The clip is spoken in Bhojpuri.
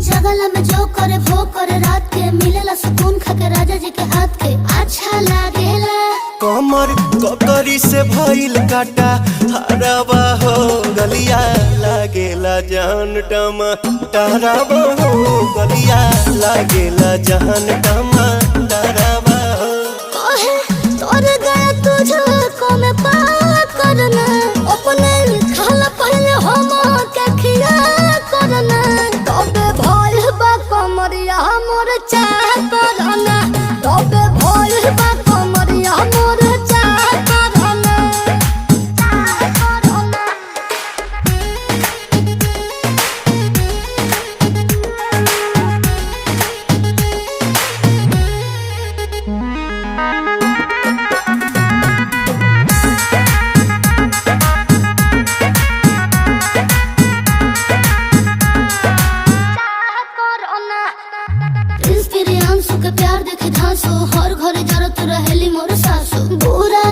जगला में जो करे वो करे रात के मिलेला सुकून खाके राजा जी के हाथ के अच्छा लागेला। कमर ककरी से भइल काटा हराबा हो गलिया लागेला जान टमाटराबा हो गलिया लागेला जान टमाटराबा हो। कहे तोर गया तुझको मैं पार करना अपने खाला पहले हम के खिया करना तबे भइल बा कमरिया मोर चाह करना तबे भइल बा कमरिया मोर चाह करना चाह करना। प्रिंस प्रियांशु के प्यार देखे धांसो